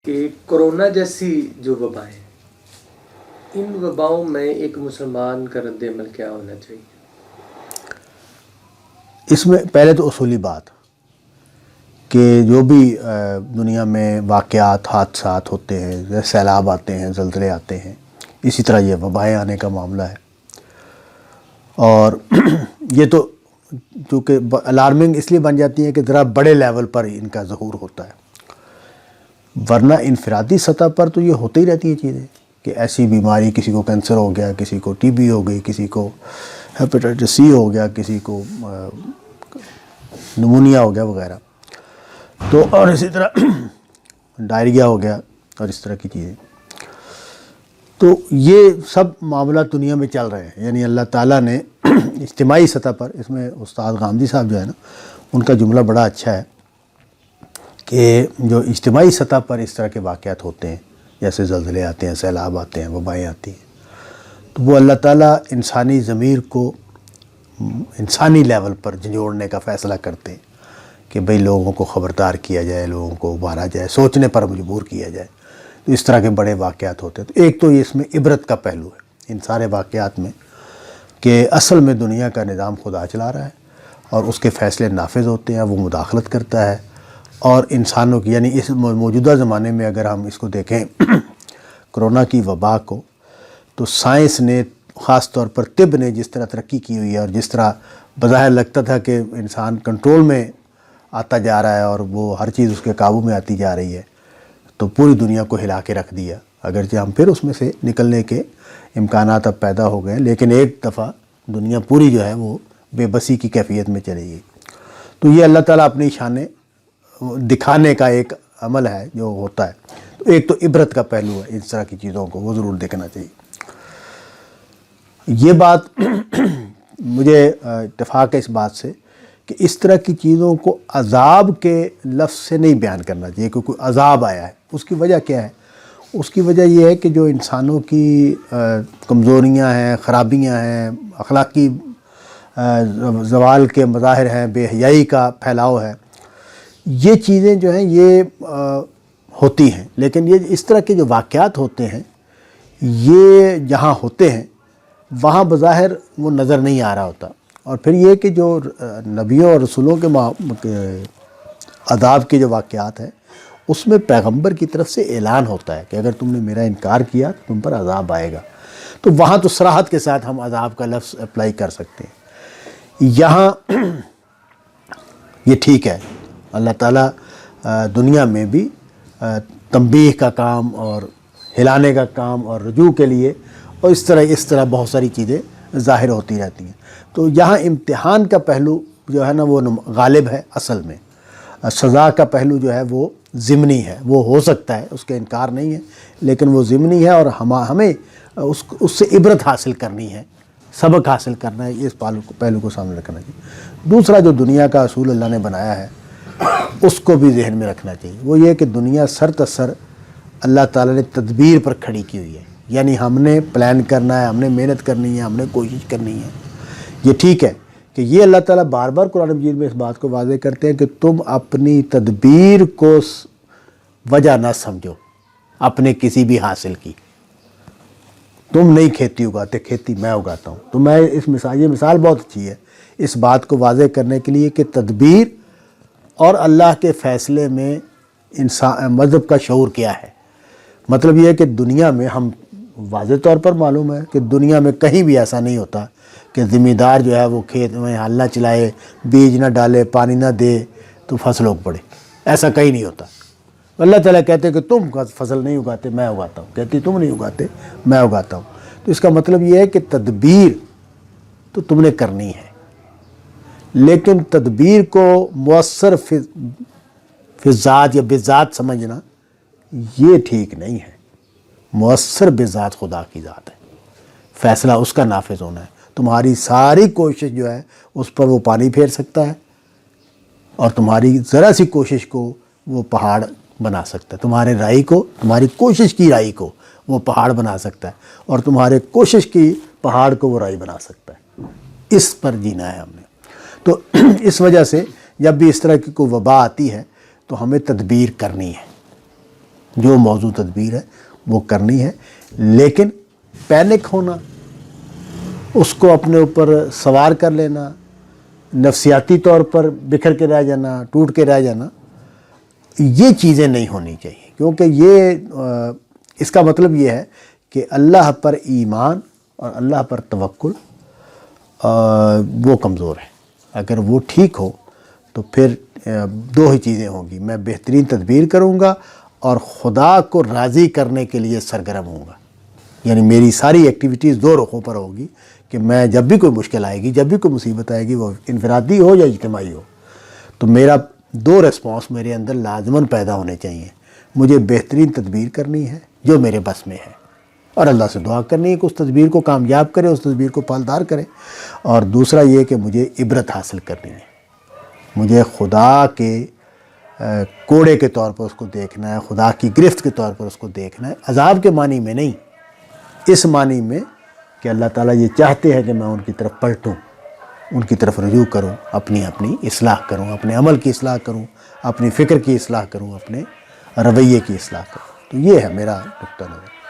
کہ کورونا جیسی جو وبائیں، ان وباؤں میں ایک مسلمان کا رد عمل کیا ہونا چاہیے؟ اس میں پہلے تو اصولی بات کہ جو بھی دنیا میں واقعات حادثات ہوتے ہیں، جیسے سیلاب آتے ہیں، زلزلے آتے ہیں، اسی طرح یہ وبائیں آنے کا معاملہ ہے۔ اور یہ تو چونکہ الارمنگ اس لیے بن جاتی ہیں کہ ذرا بڑے لیول پر ان کا ظہور ہوتا ہے، ورنہ انفرادی سطح پر تو یہ ہوتی ہی رہتی ہیں چیزیں کہ ایسی بیماری، کسی کو کینسر ہو گیا، کسی کو ٹی بی ہو گئی، کسی کو ہیپیٹائٹس سی ہو گیا، کسی کو نمونیا ہو گیا وغیرہ، تو اور اسی طرح ڈائریا ہو گیا اور اس طرح کی چیزیں۔ تو یہ سب معاملات دنیا میں چل رہے ہیں، یعنی اللہ تعالیٰ نے اجتماعی سطح پر، اس میں استاد غامدی صاحب جو ہے نا، ان کا جملہ بڑا اچھا ہے کہ جو اجتماعی سطح پر اس طرح کے واقعات ہوتے ہیں، جیسے زلزلے آتے ہیں، سیلاب آتے ہیں، وبائیں آتی ہیں، تو وہ اللہ تعالیٰ انسانی ضمیر کو انسانی لیول پر جھنجھوڑنے کا فیصلہ کرتے ہیں کہ بھئی لوگوں کو خبردار کیا جائے، لوگوں کو ابھارا جائے، سوچنے پر مجبور کیا جائے۔ تو اس طرح کے بڑے واقعات ہوتے ہیں۔ تو ایک تو اس میں عبرت کا پہلو ہے ان سارے واقعات میں کہ اصل میں دنیا کا نظام خدا چلا رہا ہے اور اس کے فیصلے نافذ ہوتے ہیں، وہ مداخلت کرتا ہے، اور انسانوں کی، یعنی اس موجودہ زمانے میں اگر ہم اس کو دیکھیں کرونا کی وبا کو، تو سائنس نے، خاص طور پر طب نے جس طرح ترقی کی ہوئی ہے، اور جس طرح بظاہر لگتا تھا کہ انسان کنٹرول میں آتا جا رہا ہے اور وہ ہر چیز اس کے قابو میں آتی جا رہی ہے، تو پوری دنیا کو ہلا کے رکھ دیا۔ اگرچہ ہم پھر اس میں سے نکلنے کے امکانات اب پیدا ہو گئے، لیکن ایک دفعہ دنیا پوری جو ہے وہ بے بسی کی کیفیت میں چلی گئی۔ تو یہ اللہ تعالیٰ اپنی شان دکھانے کا ایک عمل ہے جو ہوتا ہے۔ تو ایک تو عبرت کا پہلو ہے، اس طرح کی چیزوں کو وہ ضرور دیکھنا چاہیے۔ یہ بات مجھے اتفاق ہے اس بات سے کہ اس طرح کی چیزوں کو عذاب کے لفظ سے نہیں بیان کرنا چاہیے کہ کوئی عذاب آیا ہے۔ اس کی وجہ کیا ہے؟ اس کی وجہ یہ ہے کہ جو انسانوں کی کمزوریاں ہیں، خرابیاں ہیں، اخلاقی زوال کے مظاہر ہیں، بے حیائی کا پھیلاؤ ہے، یہ چیزیں جو ہیں یہ ہوتی ہیں، لیکن یہ اس طرح کے جو واقعات ہوتے ہیں یہ جہاں ہوتے ہیں وہاں بظاہر وہ نظر نہیں آ رہا ہوتا۔ اور پھر یہ کہ جو نبیوں اور رسولوں کے عذاب کے جو واقعات ہیں اس میں پیغمبر کی طرف سے اعلان ہوتا ہے کہ اگر تم نے میرا انکار کیا تو تم پر عذاب آئے گا، تو وہاں تو صراحت کے ساتھ ہم عذاب کا لفظ اپلائی کر سکتے ہیں۔ یہاں یہ ٹھیک ہے، اللہ تعالیٰ دنیا میں بھی تنبیہ کا کام اور ہلانے کا کام اور رجوع کے لیے اور اس طرح بہت ساری چیزیں ظاہر ہوتی رہتی ہیں۔ تو یہاں امتحان کا پہلو جو ہے نا وہ غالب ہے اصل میں، سزا کا پہلو جو ہے وہ ضمنی ہے، وہ ہو سکتا ہے، اس کا انکار نہیں ہے، لیکن وہ ضمنی ہے، اور ہمیں اس سے عبرت حاصل کرنی ہے، سبق حاصل کرنا ہے، اس پہلو کو سامنے رکھنا چاہیے۔ دوسرا جو دنیا کا اصول اللہ نے بنایا ہے اس کو بھی ذہن میں رکھنا چاہیے، وہ یہ کہ دنیا سر تسر اللہ تعالیٰ نے تدبیر پر کھڑی کی ہوئی ہے، یعنی ہم نے پلان کرنا ہے، ہم نے محنت کرنی ہے، ہم نے کوشش کرنی ہے۔ یہ ٹھیک ہے کہ یہ اللہ تعالیٰ بار بار قرآن مجید میں اس بات کو واضح کرتے ہیں کہ تم اپنی تدبیر کو وجہ نہ سمجھو اپنے کسی بھی حاصل کی۔ تم نہیں کھیتی اگاتے، کھیتی میں اگاتا ہوں۔ تو میں یہ مثال بہت اچھی ہے اس بات کو واضح کرنے کے لیے کہ تدبیر اور اللہ کے فیصلے میں انسان مذہب کا شعور کیا ہے۔ مطلب یہ ہے کہ دنیا میں ہم واضح طور پر معلوم ہے کہ دنیا میں کہیں بھی ایسا نہیں ہوتا کہ ذمہ دار جو ہے وہ کھیت میں ہل نہ چلائے، بیج نہ ڈالے، پانی نہ دے تو فصل اگ پڑے، ایسا کہیں نہیں ہوتا۔ اللہ تعالیٰ کہتے ہیں کہ تم فصل نہیں اگاتے، میں اگاتا ہوں، کہتی تم نہیں اگاتے، میں اگاتا ہوں۔ تو اس کا مطلب یہ ہے کہ تدبیر تو تم نے کرنی ہے، لیکن تدبیر کو مؤثر فی ذات یا بذات سمجھنا یہ ٹھیک نہیں ہے۔ مؤثر بذات خدا کی ذات ہے، فیصلہ اس کا نافذ ہونا ہے۔ تمہاری ساری کوشش جو ہے اس پر وہ پانی پھیر سکتا ہے، اور تمہاری ذرا سی کوشش کو وہ پہاڑ بنا سکتا ہے، تمہارے رائی کو، تمہاری کوشش کی رائی کو وہ پہاڑ بنا سکتا ہے، اور تمہارے کوشش کی پہاڑ کو وہ رائی بنا سکتا ہے۔ اس پر جینا ہے ہم نے۔ تو اس وجہ سے جب بھی اس طرح کی کوئی وبا آتی ہے تو ہمیں تدبیر کرنی ہے، جو موضوع تدبیر ہے وہ کرنی ہے، لیکن پینک ہونا، اس کو اپنے اوپر سوار کر لینا، نفسیاتی طور پر بکھر کے رہ جانا، ٹوٹ کے رہ جانا، یہ چیزیں نہیں ہونی چاہیے، کیونکہ یہ اس کا مطلب یہ ہے کہ اللہ پر ایمان اور اللہ پر توکل وہ کمزور ہے۔ اگر وہ ٹھیک ہو تو پھر دو ہی چیزیں ہوں گی، میں بہترین تدبیر کروں گا اور خدا کو راضی کرنے کے لیے سرگرم ہوں گا، یعنی میری ساری ایکٹیویٹیز دو رخوں پر ہوگی کہ میں جب بھی کوئی مشکل آئے گی، جب بھی کوئی مصیبت آئے گی، وہ انفرادی ہو یا اجتماعی ہو، تو میرا دو ریسپانس میرے اندر لازماً پیدا ہونے چاہیے۔ مجھے بہترین تدبیر کرنی ہے جو میرے بس میں ہے، اور اللہ سے دعا کرنی ہے کہ اس تدبیر کو کامیاب کرے، اس تدبیر کو پالدار کرے، اور دوسرا یہ کہ مجھے عبرت حاصل کرنی ہے، مجھے خدا کے کوڑے کے طور پر اس کو دیکھنا ہے، خدا کی گرفت کے طور پر اس کو دیکھنا ہے، عذاب کے معنی میں نہیں، اس معنی میں کہ اللہ تعالیٰ یہ چاہتے ہیں کہ میں ان کی طرف پلٹوں، ان کی طرف رجوع کروں، اپنی اصلاح کروں، اپنے عمل کی اصلاح کروں، اپنی فکر کی اصلاح کروں، اپنے رویے کی اصلاح کروں۔ تو یہ ہے میرا نقطہ نظر۔